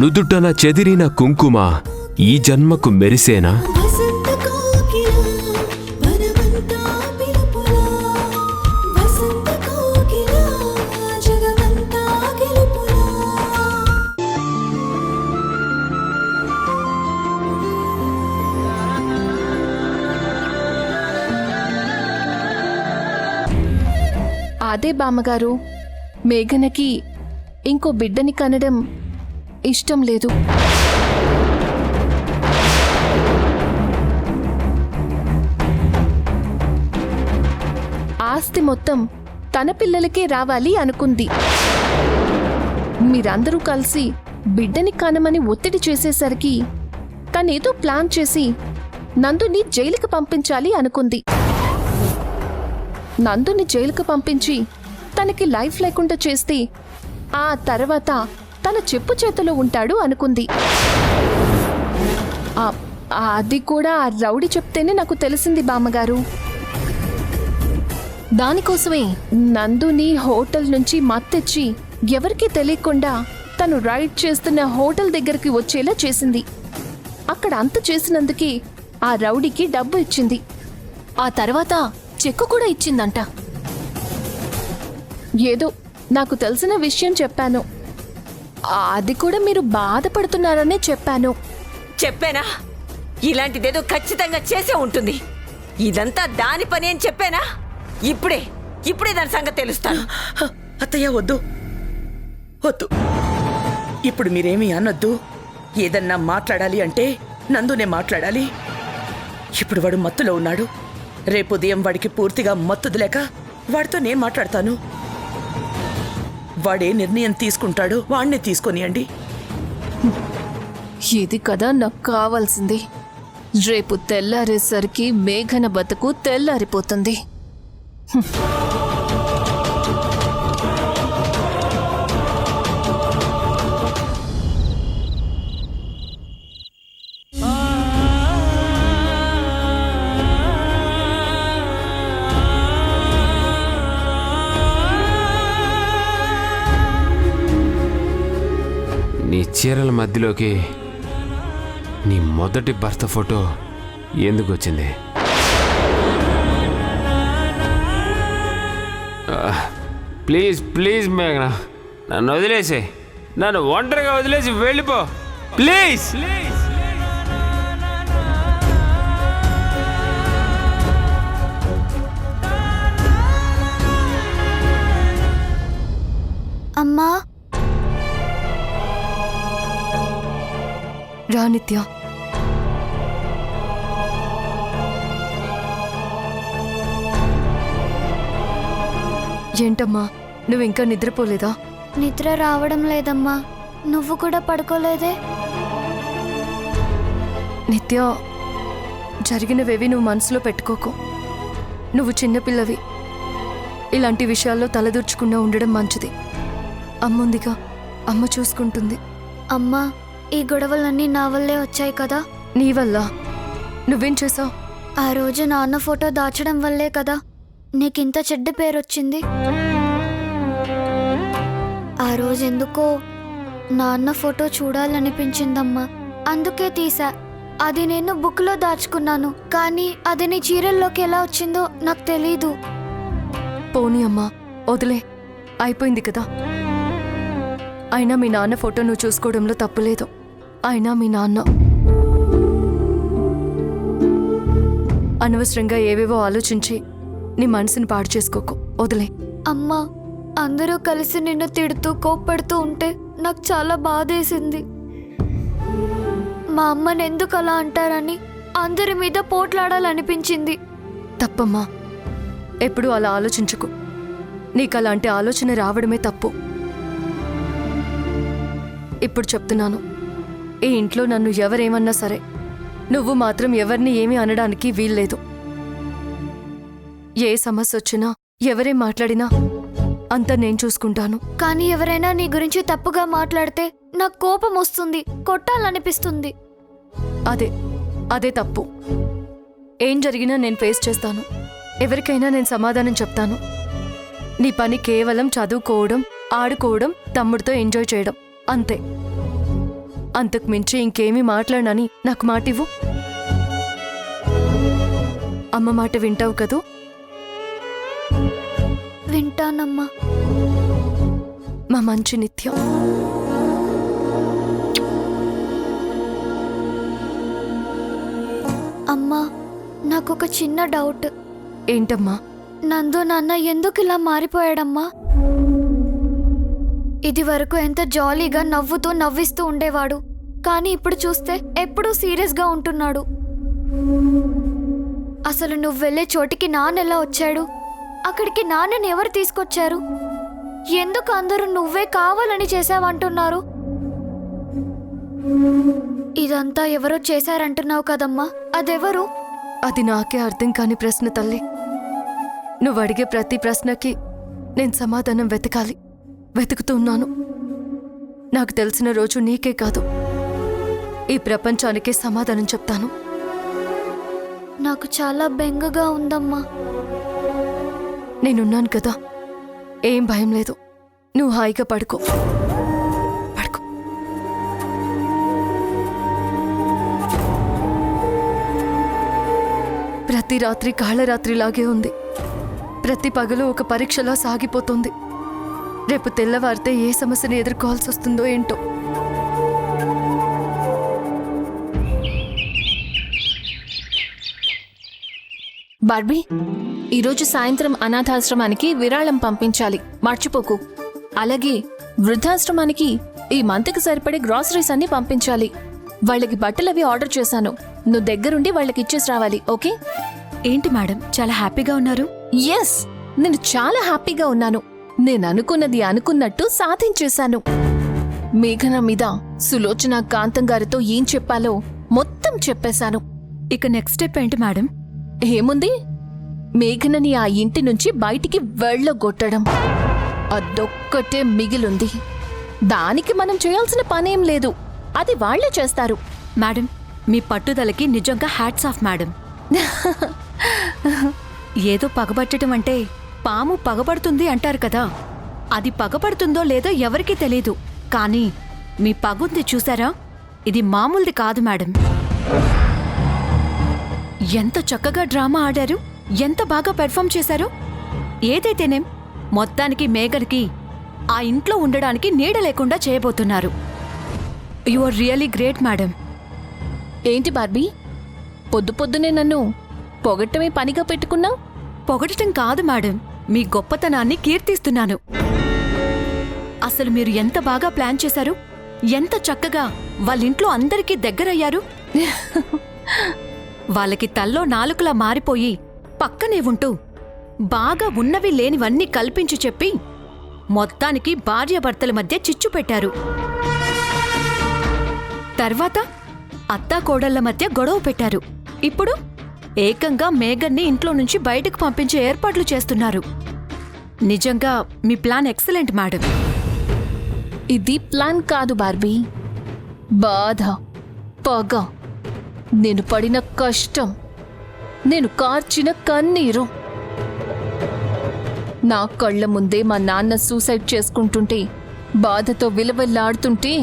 నుదుటన చెదిరిన కుంకుమ ఈ జన్మకు మెరిసేనా? అదే బామ్మగారు, మేఘనకి ఇంకో బిడ్డని కనడం ఇష్టం లేదు. ఆస్తి మొత్తం తన పిల్లలకే రావాలి అనుకుంది. మీరందరూ కలిసి బిడ్డని కనమని ఒత్తిడి చేసేసరికి తనేదో ప్లాన్ చేసి నందుని జైలుకి పంపించాలి అనుకుంది. నందుని జైలుకు పంపించి తనకి లైఫ్ లేకుండా చేస్తే ఆ తర్వాత తన చెప్పు చేతిలో ఉంటాడు అనుకుంది. అది కూడా ఆ రౌడీ చెప్తేనే నాకు తెలిసింది బామ్మగారు. దానికోసమే నందుని హోటల్ నుంచి మత్తెచ్చి ఎవరికీ తెలియకుండా తను రైడ్ చేస్తున్న హోటల్ దగ్గరికి వచ్చేలా చేసింది. అక్కడ అంత చేసినందుకే ఆ రౌడీకి డబ్బు ఇచ్చింది. ఆ తర్వాత చెక్కు కూడా ఇచ్చిందంట. ఏదో నాకు తెలిసిన విషయం చెప్పాను. అది కూడా మీరు బాధపడుతున్నారనే చెప్పాను. చెప్పానా? ఇలాంటిదేదో ఖచ్చితంగా చేసే ఉంటుంది. ఇదంతా దాని పని అని చెప్పానా? ఇప్పుడే దాని సంగతి తెలుస్తాను. అత్తయ్య వద్దు వద్దు, ఇప్పుడు మీరేమీ అనొద్దు. ఏదన్నా మాట్లాడాలి అంటే నందునే మాట్లాడాలి. ఇప్పుడు వాడు మత్తులో ఉన్నాడు. రేపు ఉదయం వాడికి పూర్తిగా మత్తుది లేక వాడితో నేను మాట్లాడతాను. వాడే నిర్ణయం తీసుకుంటాడు, వాడినే తీసుకొనియండి. ఇది కదా నాకు కావాల్సింది. రేపు తెల్లారేసరికి మేఘన బతుకు తెల్లారిపోతుంది. నీ చీరల మధ్యలోకి నీ మొదటి భర్త ఫోటో ఎందుకు వచ్చింది? ప్లీజ్ ప్లీజ్ మేఘన, నన్ను వదిలేసి, నన్ను ఒంటరిగా వదిలేసి వెళ్ళిపో ప్లీజ్. అమ్మా రా నిత్య. ఏంటమ్మా, నువ్వు ఇంకా నిద్రపోలేదా? నిద్ర రావడం లేదమ్మా. నువ్వు కూడా పడుకోలేదే? నిత్య, జరిగినవేవి నువ్వు మనసులో పెట్టుకోకు. నువ్వు చిన్నపిల్లవి. ఇలాంటి విషయాల్లో తలదూర్చకుండా ఉండడం మంచిది. అమ్ముందిగా, అమ్మ చూసుకుంటుంది. అమ్మా, ఈ గొడవలన్నీ నా వల్లే వచ్చాయి కదా? నీ వల్ల? నువ్వేం చేసావు? ఆ రోజు నాన్న ఫోటో దాచడం వల్లే కదా నీకింత చెడ్డ పేరొచ్చింది. ఆ రోజు ఎందుకో నాన్న ఫోటో చూడాలనిపించిందమ్మా, అందుకే తీసా. అది నేను బుక్లో దాచుకున్నాను, కానీ అది నీ చీరల్లోకి ఎలా వచ్చిందో నాకు తెలీదు. పోనీ అమ్మా, వదిలే, అయిపోయింది కదా. అయినా మీ నాన్న ఫోటో నువ్వు చూసుకోవడంలో తప్పులేదు. అయినా మీ నాన్న అనవసరంగా ఏవేవో ఆలోచించి నీ మనసుని పాడు చేసుకోకు, వదిలే. అమ్మా, అందరూ కలిసి నిన్ను తిడుతూ కోప్పడుతూ ఉంటే నాకు చాలా బాధేసింది. మా అమ్మని ఎందుకు అలా అంటారని అందరి మీద పోట్లాడాలనిపించింది. తప్పమ్మా, ఎప్పుడూ అలా ఆలోచించుకు. నీకు అలాంటి ఆలోచన రావడమే తప్పు. ఇప్పుడు చెప్తున్నాను, ఈ ఇంట్లో నన్ను ఎవరేమన్నా సరే, నువ్వు మాత్రం ఎవరిని ఏమీ అనడానికి వీల్లేదు. ఏ సమస్య వచ్చినా, ఎవరేం మాట్లాడినా అంతా నేను చూసుకుంటాను. కానీ ఎవరైనా నీ గురించి తప్పుగా మాట్లాడితే నాకు కోపం వస్తుంది, కొట్టాలనిపిస్తుంది. అదే తప్పు. ఏం జరిగినా నేను ఫేస్ చేస్తాను. ఎవరికైనా నేను సమాధానం చెప్తాను. నీ పని కేవలం చదువుకోవడం, ఆడుకోవడం, తమ్ముడితో ఎంజాయ్ చేయడం, అంతే. అంతకు మించి ఇంకేమీ మాట్లాడనని నాకు మాటివ్వు. అమ్మ మాట వింటావు కదూ? వింటానమ్మా. మా మంచి నిత్యం. అమ్మా, నాకొక చిన్న డౌట్. ఏంటమ్మా? నందు నాన్న ఎందుకు ఇలా మారిపోయాడమ్మా? ఇది వరకు ఎంత జాలీగా నవ్వుతూ నవ్విస్తూ ఉండేవాడు, కానీ ఇప్పుడు చూస్తే ఎప్పుడూ సీరియస్గా ఉంటున్నాడు. అసలు నువ్వు వెళ్ళే చోటికి నాన్న ఎలా వచ్చాడు? అక్కడికి నాన్నని ఎవరు తీసుకొచ్చారు? ఎందుకు అందరూ నువ్వే కావాలని చేశావంటున్నారు? ఇదంతా ఎవరో చేశారంటున్నావు కదమ్మా, అదెవరు? అది నాకే అర్థం కాని ప్రశ్న తల్లి. నువ్వు అడిగే ప్రతి ప్రశ్నకి నేను సమాధానం వెతకాలి. వెతుకుతున్నాను. నాకు తెలిసిన రోజు నీకే కాదు, ఈ ప్రపంచానికే సమాధానం చెప్తాను. నాకు చాలా బెంగగా ఉందమ్మా. నేనున్నాను కదా, ఏం భయం లేదు. నువ్వు హాయిగా పడుకో. పడుకో. ప్రతి రాత్రి కాళరాత్రిలాగే ఉంది. ప్రతి పగలు ఒక పరీక్షలా సాగిపోతుంది. రేపు తెల్లవారితే ఏ సమస్యను ఎదుర్కోవాల్సి వస్తుందో ఏంటో. బార్బీ, ఈరోజు సాయంత్రం అనాథాశ్రమానికి విరాళం పంపించాలి, మర్చిపోకు. అలాగే వృద్ధాశ్రమానికి ఈ మంత్కి సరిపడే గ్రాసరీస్ అన్ని పంపించాలి. వాళ్ళకి బట్టలవి ఆర్డర్ చేశాను. నువ్వు దగ్గరుండి వాళ్ళకి ఇచ్చేసి రావాలి, ఓకే? ఏంటి మేడం, చాలా హ్యాపీగా ఉన్నారు? ఎస్, నేను చాలా హ్యాపీగా ఉన్నాను. నేను అనుకున్నది అనుకున్నట్టు సాధించేశాను. మేఘన మీద సులోచన కాంతం గారితో ఏం చెప్పాలో మొత్తం చెప్పేశాను. ఇక నెక్స్ట్ స్టెప్ ఏంటి మేడం? ఏముంది, మేఘనని ఆ ఇంటి నుంచి బయటికి వెళ్ళగొట్టడం. అదొక్కటే మిగిలుంది. దానికి మనం చేయాల్సిన పనేం లేదు, అది వాళ్లే చేస్తారు. మేడం, మీ పట్టుదలకి నిజంగా హ్యాట్స్ ఆఫ్ మేడం. ఏదో పగబట్టడం అంటే పాము పగబడుతుంది అంటారు కదా, అది పగబడుతుందో లేదో ఎవరికీ తెలీదు. కానీ మీ పగుంది చూసారా, ఇది మామూలుది కాదు మేడం. ఎంత చక్కగా డ్రామా ఆడారు, ఎంత బాగా పెర్ఫామ్ చేశారు. ఏదైతేనేం మొత్తానికి మేఘన్కి ఆ ఇంట్లో ఉండడానికి నీడ లేకుండా చేయబోతున్నారు. You are really great madam. ఏంటి బార్బీ, పొద్దు పొద్దునే నన్ను పొగట్టమే పనిగా పెట్టుకున్నావు? పొగడటం కాదు మేడం, మీ గొప్పతనాన్ని కీర్తిస్తున్నాను. అసలు మీరు ఎంత బాగా ప్లాన్ చేశారు, ఎంత చక్కగా వాళ్ళింట్లో అందరికీ దగ్గరయ్యారు. వాళ్ళకి తల్లో నాలుకలా మారిపోయి పక్కనే ఉంటూ బాగా ఉన్నవి లేనివన్నీ కల్పించి చెప్పి మొత్తానికి భార్యాభర్తల మధ్య చిచ్చు పెట్టారు. తర్వాత అత్తాకోడళ్ల మధ్య గొడవ పెట్టారు. ఇప్పుడు ఏకంగా మేఘన్ని ఇంట్లో నుంచి బయటకు పంపించే ఏర్పాట్లు చేస్తున్నారు. నిజంగా మీ ప్లాన్ ఎక్సలెంట్ మేడం. ఇది ప్లాన్ కాదు బార్బీ, బాధ, పగ, నేను పడిన కష్టం, నేను కార్చిన కన్నీరు. నా కళ్ళ ముందే మా నాన్న సూసైడ్ చేసుకుంటుంటే, బాధతో విలవెల్లాడుతుంటే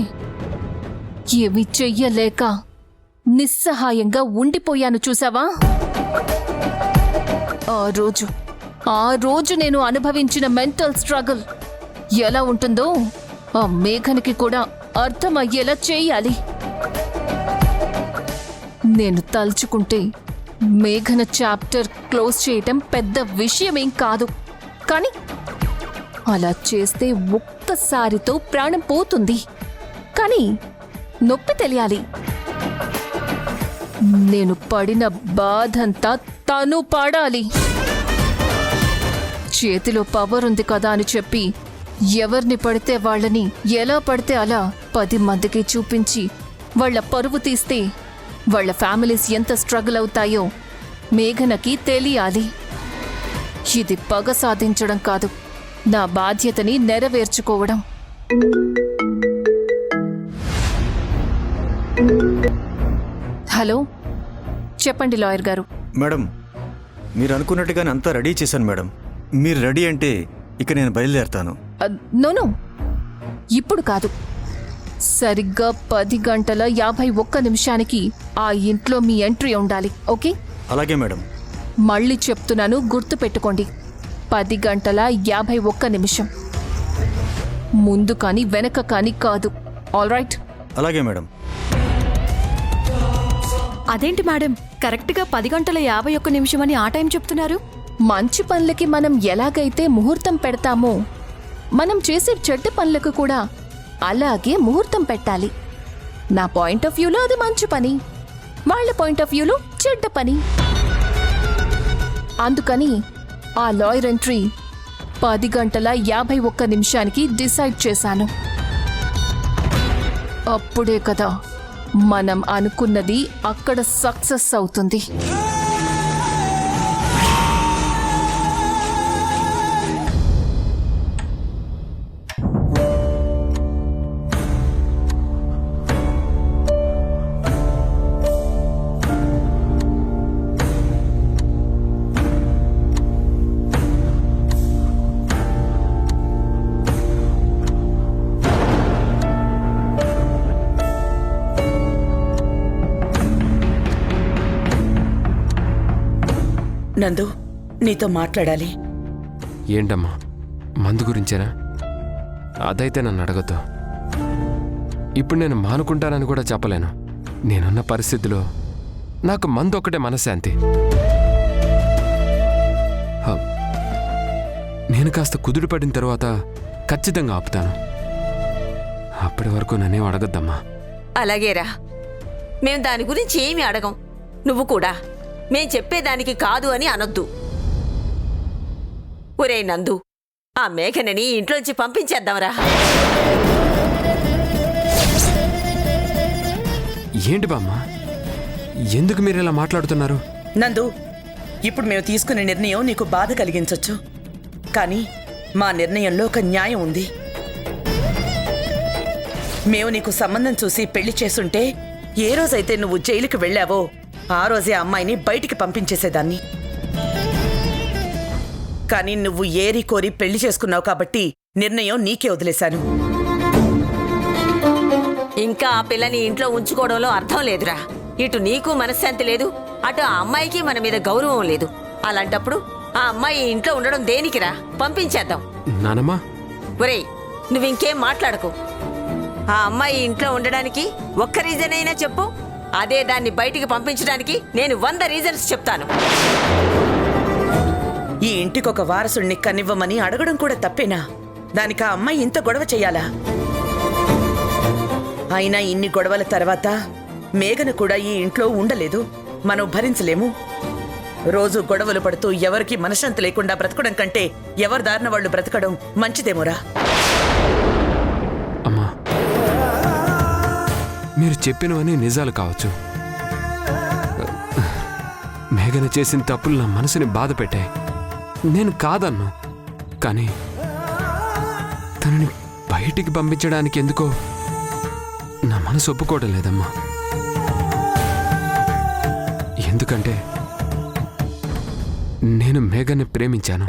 ఏమీ చెయ్యలేక నిస్సహాయంగా ఉండిపోయాను చూసావా? ఆ రోజు నేను అనుభవించిన మెంటల్ స్ట్రగుల్ ఎలా ఉంటుందో ఆ మేఘనికి కూడా అర్థమయ్యేలా చేయాలి. నేను తలుచుకుంటే మేఘన చాప్టర్ క్లోజ్ చేయటం పెద్ద విషయమేం కాదు, కానీ అలా చేస్తే ఒక్కసారితో ప్రాణం పోతుంది. కానీ నొప్పి తెలియాలి. నేను పడిన బాధంతా తను పడాలి. చేతిలో పవర్ ఉంది కదా అని చెప్పి ఎవరిని పడితే వాళ్ళని ఎలా పడితే అలా 10 మందికి చూపించి వాళ్ళ పరువు తీస్తే వాళ్ళ ఫ్యామిలీస్ ఎంత స్ట్రగుల్ అవుతాయో మేఘనకి తెలియాలి. ఇది పగ సాధించడం కాదు, నా బాధ్యతని నెరవేర్చుకోవడం. హలో, చెప్పండి లాయర్ గారు. మేడం, మీరు అనుకున్నట్టుగానే అంతా రెడీ చేశాను మేడం. మీరు రెడీ అంటే ఇక నేను బయలుదేరుతాను. నోను, ఇప్పుడు కాదు. సరిగ్గా 10:51 ఆ ఇంట్లో మీ ఎంట్రీ ఉండాలి. ఓకే? అలాగే మేడం. మళ్ళీ చెప్తున్నాను, గుర్తు పెట్టుకోండి. 10:51. ముందు కానీ వెనక కానీ కాదు. All right? అలాగే మేడం. అదేంటి మేడం, కరెక్ట్గా 10:51 అని ఆ టైం చెప్తున్నారు? మంచి పనులకి మనం ఎలాగైతే ముహూర్తం పెడతామో మనం చేసే చెడ్డ పనులకు కూడా అలాగే ముహూర్తం పెట్టాలి. నా పాయింట్ ఆఫ్ వ్యూలో అది మంచి పని, వాళ్ళ పాయింట్ ఆఫ్ వ్యూలో చెడ్డ పని. అందుకని ఆ లాయర్ ఎంట్రీ 10:51 డిసైడ్ చేశాను. అప్పుడే కదా మనం అనుకున్నది అక్కడ సక్సెస్ అవుతుంది. నందు, నీతో మాట్లాడాలి. ఏంటమ్మా, మందు గురించేనా? అదైతే నన్ను అడగద్దు. ఇప్పుడు నేను మానుకుంటానని కూడా చెప్పలేను. నేనున్న పరిస్థితిలో నాకు మందు ఒక్కటే మనశ్శాంతి. నేను కాస్త కుదురు పడిన తర్వాత ఖచ్చితంగా ఆపుతాను. అప్పటి వరకు నన్నేం అడగద్దమ్మా. అలాగేరా, మేం దాని గురించి ఏమీ అడగం. నువ్వు కూడా మేం చెప్పేదానికి కాదు అని అనొద్దు. ఒరే నందు, ఆ మేఘనని ఇంట్లోంచి పంపించేద్దాంరా. ఏంటి బామ్మ, ఎందుకు మీరు ఇలా మాట్లాడుతున్నారు? నందు, ఇప్పుడు మేము తీసుకునే నిర్ణయం నీకు బాధ కలిగించొచ్చు, కానీ మా నిర్ణయంలో ఒక న్యాయం ఉంది. మేము నీకు సంబంధం చూసి పెళ్లి చేసుంటే ఏ రోజైతే నువ్వు జైలుకి వెళ్ళావో ఆ రోజే అమ్మాయిని బయటికి పంపించేసేదాన్ని. కానీ నువ్వు ఏరి కోరి పెళ్లి చేసుకున్నావు కాబట్టి నిర్ణయం నీకే వదిలేశాను. ఇంకా ఆ పిల్లని ఇంట్లో ఉంచుకోవడంలో అర్థం లేదురా. ఇటు నీకు మనశ్శాంతి లేదు, అటు ఆ అమ్మాయికి మన మీద గౌరవం లేదు. అలాంటప్పుడు ఆ అమ్మాయి ఇంట్లో ఉండడం దేనికిరా? పంపించేద్దాం. నానమ్మా, ఒరేయ్, నువ్వింకేం మాట్లాడకు. ఆ అమ్మాయి ఇంట్లో ఉండడానికి ఒక్క రీజన్ అయినా చెప్పు. అదే దాన్ని బయటికి పంపించడానికి నేను 100 రీజన్స్ చెప్తాను. ఈ ఇంటికొక వారసుడిని కనివ్వమని అడగడం కూడా తప్పేనా? దానికి ఆ అమ్మాయి ఇంత గొడవ చెయ్యాలా? అయినా ఇన్ని గొడవల తర్వాత మేఘన కూడా ఈ ఇంట్లో ఉండలేదు. మనం భరించలేము. రోజు గొడవలు పడుతూ ఎవరికి మనశ్శాంతి లేకుండా బ్రతకడం కంటే ఎవరి దారిన వాళ్ళు బ్రతకడం మంచిదేమోరా. అమ్మా, మీరు చెప్పినవన్నీ నిజాలు కావచ్చు. మేఘన చేసిన తప్పులు నా మనసుని బాధ పెట్టాయి. నేను కాదన్నా, కానీ తనని బయటికి పంపించడానికి ఎందుకో నా మనసు ఒప్పుకోవడం లేదమ్మా. ఎందుకంటే నేను మేఘన్ని ప్రేమించాను.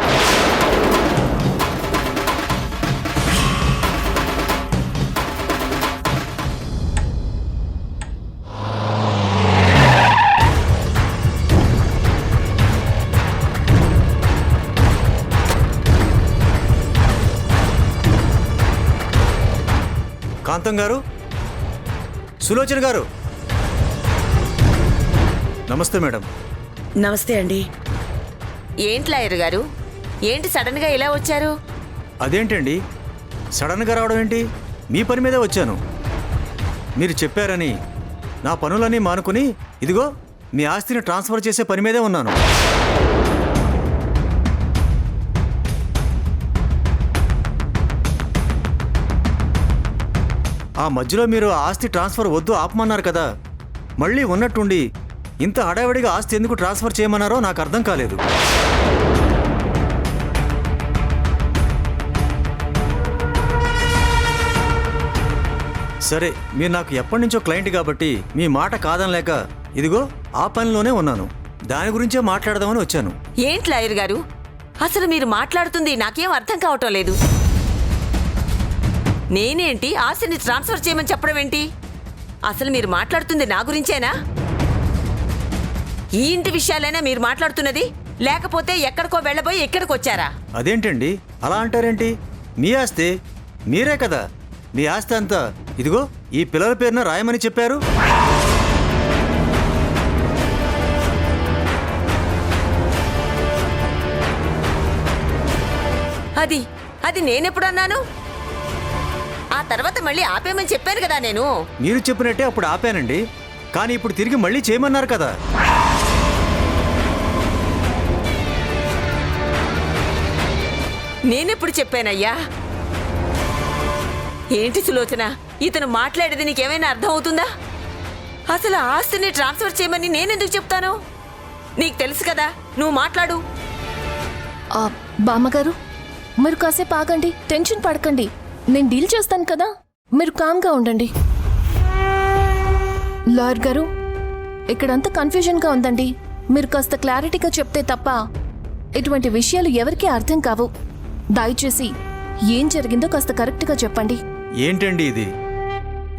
కాంతం గారు, సులోచన గారు, నమస్తే మేడం. నమస్తే అండి. ఏంటి లాయర్ గారు, ఏంటి సడన్ గా ఇలా వచ్చారు? అదేంటండి సడన్గా రావడం ఏంటి? మీ పని మీదే వచ్చాను. మీరు చెప్పారని నా పనులన్నీ మానుకుని ఇదిగో మీ ఆస్తిని ట్రాన్స్ఫర్ చేసే పని మీదే ఉన్నాను. ఆ మధ్యలో మీరు ఆస్తి ట్రాన్స్ఫర్ వద్దు ఆపమన్నారు కదా, మళ్ళీ ఉన్నట్టుండి ఇంత హడావిడిగా ఆస్తి ఎందుకు ట్రాన్స్ఫర్ చేయమన్నారో నాకు అర్థం కాలేదు. సరే, మీరు నాకు ఎప్పటి నుంచో క్లయింట్ కాబట్టి మీ మాట కాదనలేక ఇదిగో ఆ పనిలోనే ఉన్నాను. దాని గురించే మాట్లాడదామని వచ్చాను. ఏంటి లాయర్ గారు, అసలు మీరు మాట్లాడుతుంది నాకేం అర్థం కావటం లేదు. నేనేంటి ఆస్తిని ట్రాన్స్ఫర్ చేయమని చెప్పడం ఏంటి? అసలు మీరు మాట్లాడుతుంది నా గురించేనా? ఈ ఇంటి విషయాలైనా మీరు మాట్లాడుతున్నది, లేకపోతే ఎక్కడికో వెళ్ళబోయి ఎక్కడికి వచ్చారా? అదేంటండి అలా అంటారేంటి? మీ ఆస్తి మీరే కదా, మీ ఆస్తి అంతా ఇదిగో ఈ పిల్లల పేరున రాయమని చెప్పారు. అది అది నేనెప్పుడు అన్నాను? ఆ తర్వాత మళ్ళీ ఆపేమని చెప్పాను కదా నేను. మీరు చెప్పినట్టే అప్పుడు ఆపానండి, కానీ ఇప్పుడు తిరిగి మళ్ళీ చేయమన్నారు కదా. నేనెప్పుడు చెప్పానయ్యా? ఏంటి సులోచన, ఇతను మాట్లాడేది నీకేమైనా అర్థం అవుతుందా? అసలు ఆస్తిని ట్రాన్స్ఫర్ చేయమని నేనెందుకు చెప్తాను? నీకు తెలుసు కదా, నువ్వు మాట్లాడు. బామ్మగారు, మీరు కాసేపు ఆగండి, టెన్షన్ పడకండి. నేను డీల్ చేస్తాను కదా, మీరు కామ్గా ఉండండి. లాయర్ గారు, ఇక్కడంతా కన్ఫ్యూజన్గా ఉందండి. మీరు కాస్త క్లారిటీగా చెప్తే తప్ప ఇటువంటి విషయాలు ఎవరికీ అర్థం కావు. దయచేసి ఏం జరిగిందో కాస్త కరెక్ట్గా చెప్పండి. ఏంటండి ఇది?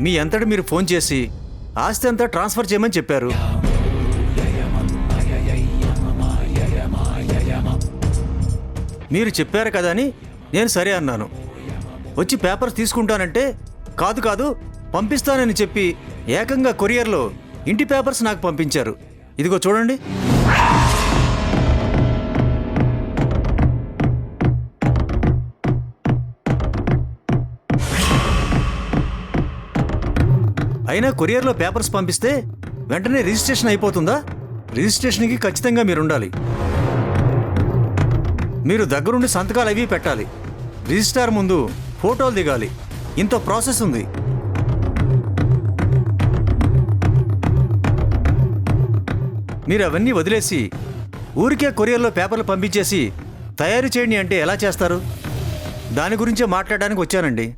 మీ అంతటా మీరు ఫోన్ చేసి ఆస్తి అంతా ట్రాన్స్ఫర్ చేయమని చెప్పారు. మీరు చెప్పారు కదా అని నేను సరే అన్నాను. వచ్చి పేపర్స్ తీసుకుంటానంటే కాదు కాదు పంపిస్తానని చెప్పి ఏకంగా కొరియర్లో ఇంటి పేపర్స్ నాకు పంపించారు. ఇదిగో చూడండి. అయినా కొరియర్లో పేపర్స్ పంపిస్తే వెంటనే రిజిస్ట్రేషన్ అయిపోతుందా? రిజిస్ట్రేషన్కి ఖచ్చితంగా మీరు ఉండాలి. మీరు దగ్గరుండి సంతకాలు అవి పెట్టాలి. రిజిస్ట్రార్ ముందు ఫోటోలు దిగాలి. ఇంత ప్రాసెస్ ఉంది. మీరు అవన్నీ వదిలేసి ఊరికే కొరియర్లో పేపర్లు పంపించేసి తయారు చేయండి అంటే ఎలా చేస్తారు? దాని గురించే మాట్లాడడానికి వచ్చానండి.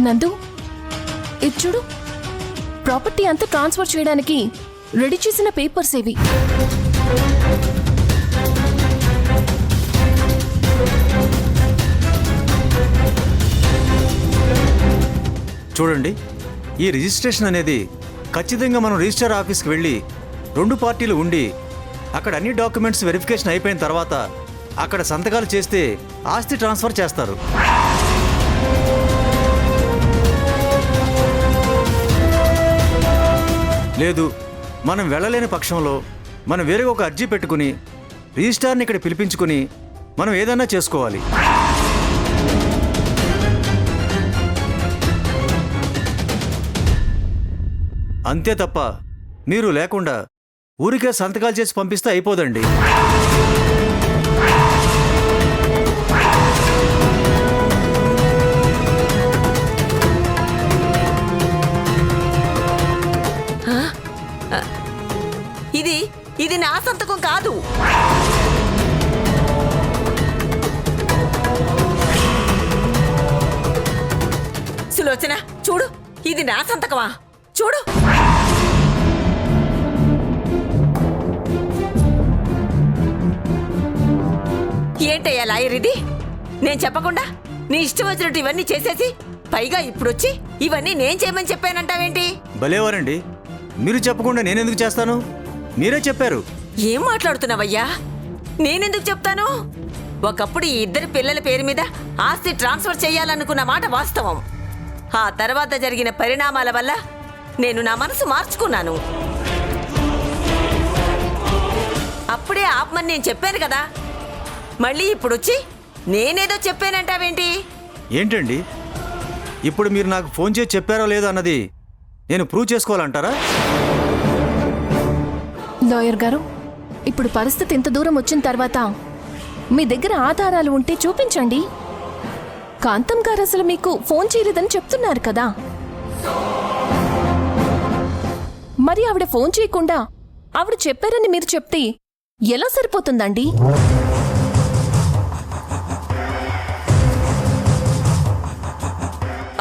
నందు, ఇది చూడు. ప్రాపర్టీ అంతా ట్రాన్స్ఫర్ చేయడానికి రెడీ చేసిన పేపర్స్ ఇవి. చూడండి, ఈ రిజిస్ట్రేషన్ అనేది ఖచ్చితంగా మనం రిజిస్టర్ ఆఫీస్కి వెళ్ళి 2 పార్టీలు ఉండి అక్కడ అన్ని డాక్యుమెంట్స్ వెరిఫికేషన్ అయిపోయిన తర్వాత అక్కడ సంతకాలు చేస్తే ఆస్తి ట్రాన్స్ఫర్ చేస్తారు. లేదు, మనం వెళ్ళలేని పక్షంలో మనం వేరే ఒక అర్జీ పెట్టుకుని రిజిస్ట్రార్ని ఇక్కడ పిలిపించుకుని మనం ఏదైనా చేసుకోవాలి. అంతే తప్ప మీరు లేకుండా ఊరికే సంతకాలు చేసి పంపిస్తే అయిపోదండి. ఇది నా సంతకం కాదు. సులోచన, చూడు, ఇది నా సంతకమా? చూడు. ఏంటయ్యా లాయర్ ఇది? నేను చెప్పకుండా నీ ఇష్టం వచ్చినట్టు ఇవన్నీ చేసేసి పైగా ఇప్పుడొచ్చి ఇవన్నీ నేను చేయమని చెప్పానంటావేంటి? భలేవారండి, మీరు చెప్పకుండా నేనెందుకు చేస్తాను? మీరే చెప్పారు. ఏం మాట్లాడుతున్నావయ్యా? నేనెందుకు చెప్తాను? ఒకప్పుడు ఈ 2 పిల్లల పేరు మీద ఆస్తి ట్రాన్స్ఫర్ చేయాలనుకున్న మాట వాస్తవం. ఆ తర్వాత జరిగిన పరిణామాల వల్ల నేను నా మనసు మార్చుకున్నాను. అప్పుడే ఆపమని నేను చెప్పాను కదా. మళ్ళీ ఇప్పుడొచ్చి నేనేదో చెప్పానంటావేంటి? ఏంటండి ఇప్పుడు మీరు నాకు ఫోన్ చేసి చెప్పారో లేదో అన్నది నేను ప్రూవ్ చేసుకోవాలంటారా? లాయర్ గారు, ఇప్పుడు పరిస్థితి ఇంత దూరం వచ్చిన తర్వాత మీ దగ్గర ఆధారాలు ఉంటే చూపించండి. కాంతం గారు అసలు మీకు ఫోన్ చేయలేదని చెప్తున్నారు కదా. మరి ఆవిడ ఫోన్ చేయకుండా ఆవిడ చెప్పారని మీరు చెప్తే ఎలా సరిపోతుందండి?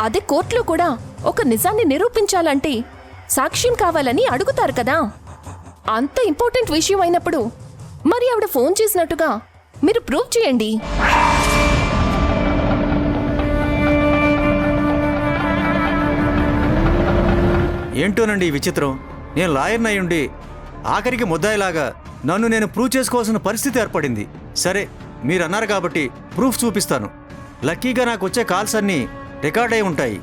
అదే కోర్టులో కూడా ఒక నిజాన్ని నిరూపించాలంటే సాక్ష్యం కావాలని అడుగుతారు కదా. అంత ఇంపార్టెంట్ విషయం అయినప్పుడు మరి ఆవిడ ఫోన్ చేసినట్టుగా మీరు ప్రూవ్ చేయండి. ఏంటోనండి ఈ విచిత్రం. నేను లాయర్ని అయ్యుండి ఆఖరికి ముద్దాయిలాగా నన్ను నేను ప్రూవ్ చేసుకోవాల్సిన పరిస్థితి ఏర్పడింది. సరే, మీరు అన్నారు కాబట్టి ప్రూఫ్ చూపిస్తాను. లక్కీగా నాకు వచ్చే కాల్స్ అన్నీ రికార్డ్ అయి ఉంటాయి.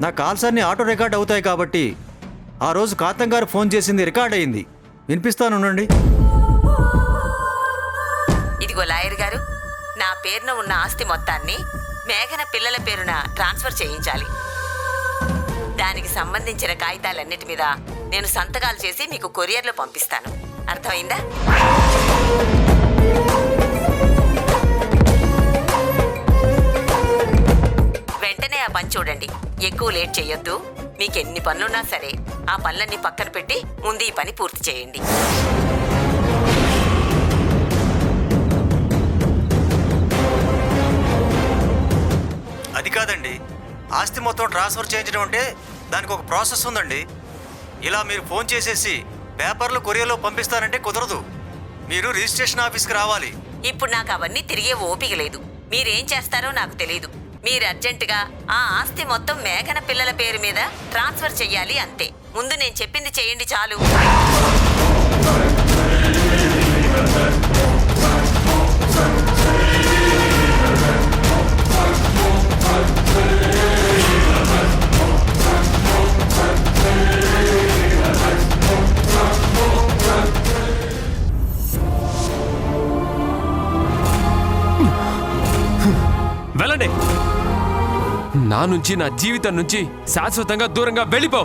నా కాల్స్ అన్నీ ఆటో రికార్డ్ అవుతాయి కాబట్టి ఆ రోజు కాంతం గారు ఫోన్ చేసింది రికార్డ్ అయింది. వినిపిస్తానుండండి. ఇదిగో లాయర్ గారు, నా పేరున ఉన్న ఆస్తి మొత్తాన్ని మేఘన పిల్లల పేరున ట్రాన్స్ఫర్ చేయించాలి. దానికి సంబంధించిన కాగితాలన్నిటి మీద నేను సంతకాలు చేసి మీకు కొరియర్లో పంపిస్తాను. అర్థమైందా? వెంటనే ఆ పని చూడండి. ఎక్కువ లేట్ చేయొద్దు. మీకు ఎన్ని పనులున్నా సరే ఆ పనులన్నీ పక్కన పెట్టి ముందు ఈ పని పూర్తి చేయండి. అది కాదండి, ఆస్తి మొత్తం ట్రాన్స్ఫర్ చేయించడం అంటే దానికి ఒక ప్రాసెస్ ఉందండి. ఇలా మీరు ఫోన్ చేసేసి పేపర్లు కొరియర్లో పంపిస్తారంటే కుదరదు. మీరు రిజిస్ట్రేషన్ ఆఫీస్కి రావాలి. ఇప్పుడు నాకు అవన్నీ తిరిగే ఓపిక లేదు. మీరేం చేస్తారో నాకు తెలీదు. మీరు అర్జెంటుగా ఆ ఆస్తి మొత్తం మేఘన పిల్లల పేరు మీద ట్రాన్స్ఫర్ చెయ్యాలి, అంతే. ముందు నేను చెప్పింది చేయండి చాలు. వెళ్ళండి. నా నుంచి, నా జీవితం నుంచి శాశ్వతంగా దూరంగా వెళ్ళిపో.